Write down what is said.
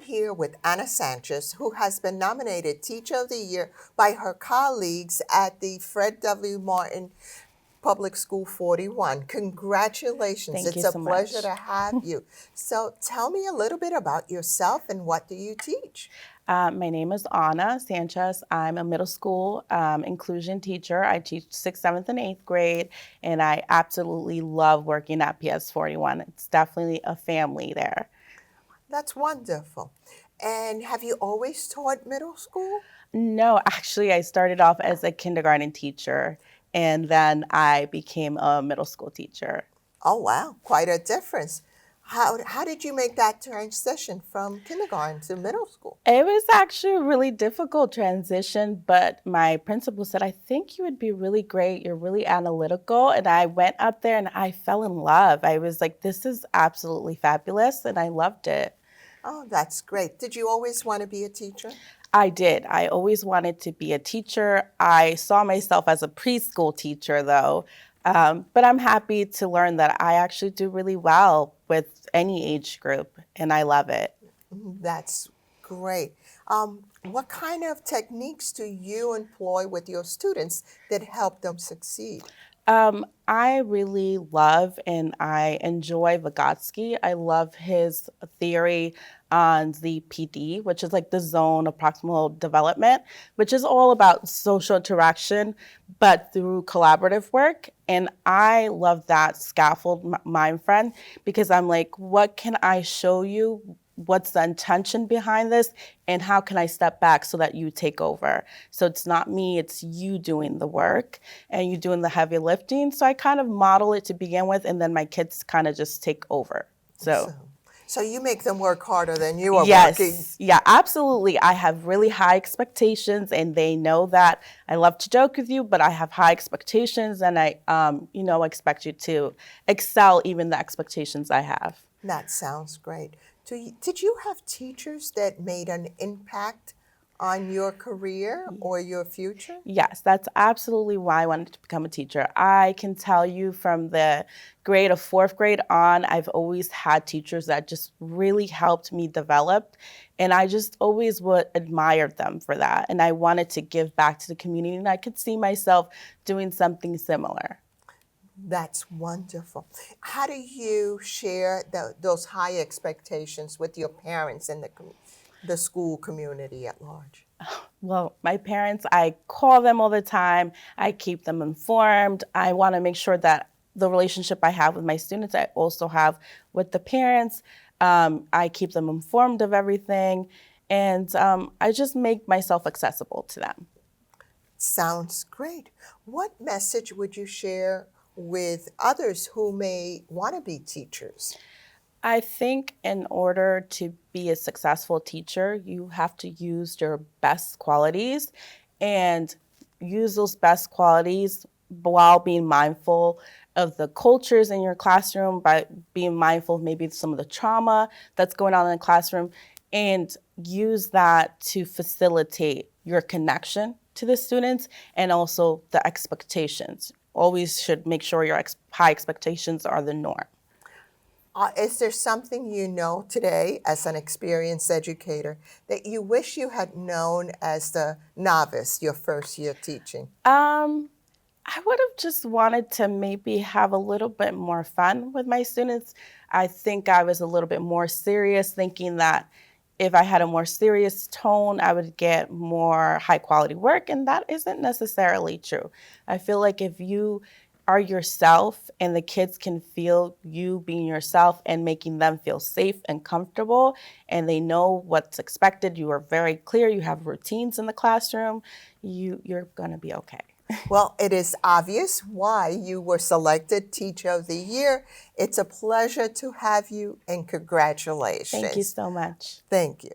here with Anna Sanchez, who has been nominated Teacher of the Year by her colleagues at the Fred W. Martin Public School 41. Congratulations. Thank you It's a so pleasure much. to have you. So tell me a little bit about yourself and what do you teach? My name is Anna Sanchez. I'm a middle school inclusion teacher. I teach 6th, 7th, and 8th grade, and I absolutely love working at PS 41. It's definitely a family there. That's wonderful. And have you always taught middle school? No, actually, I started off as a kindergarten teacher, and then I became a middle school teacher. Oh, wow, quite a difference. How did you make that transition from kindergarten to middle school? It was actually a really difficult transition, but my principal said, I think you would be really great. You're really analytical. And I went up there and I fell in love. I was like, this is absolutely fabulous. And I loved it. Oh, that's great. Did you always want to be a teacher? I did. I always wanted to be a teacher. I saw myself as a preschool teacher, though. But I'm happy to learn that I actually do really well with any age group, and I love it. That's great. What kind of techniques do you employ with your students that help them succeed? I really love and I enjoy Vygotsky. I love his theory on the PD, which is like the zone of proximal development, which is all about social interaction, but through collaborative work. And I love that scaffold mind friend because I'm like, what can I show you? What's the intention behind this and how can I step back so that you take over? So it's not me, it's you doing the work and you doing the heavy lifting. So I kind of model it to begin with and then my kids kind of just take over. So you make them work harder than you are working. Yes, yeah, absolutely. I have really high expectations and they know that. I love to joke with you, but I have high expectations and I, expect you to excel even the expectations I have. That sounds great. Did you have teachers that made an impact on your career or your future? Yes, that's absolutely why I wanted to become a teacher. I can tell you from the grade of 4th grade on, I've always had teachers that just really helped me develop. And I just always would admire them for that. And I wanted to give back to the community and I could see myself doing something similar. That's wonderful. How do you share those high expectations with your parents and the school community at large? Well, my parents, I call them all the time. I keep them informed. I want to make sure that the relationship I have with my students, I also have with the parents. I keep them informed of everything. And I just make myself accessible to them. Sounds great. What message would you share with others who may want to be teachers? I think in order to be a successful teacher, you have to use your best qualities and use those best qualities while being mindful of the cultures in your classroom, by being mindful of maybe some of the trauma that's going on in the classroom, and use that to facilitate your connection to the students and also the expectations. Always should make sure your high expectations are the norm. Is there something you know today as an experienced educator that you wish you had known as the novice, your first year teaching? I would have just wanted to maybe have a little bit more fun with my students. I think I was a little bit more serious, thinking that if I had a more serious tone, I would get more high quality work, and that isn't necessarily true. I feel like if you are yourself and the kids can feel you being yourself and making them feel safe and comfortable and they know what's expected, you are very clear, you have routines in the classroom, you're gonna be okay. Well, it is obvious why you were selected Teacher of the Year. It's a pleasure to have you and congratulations. Thank you so much. Thank you.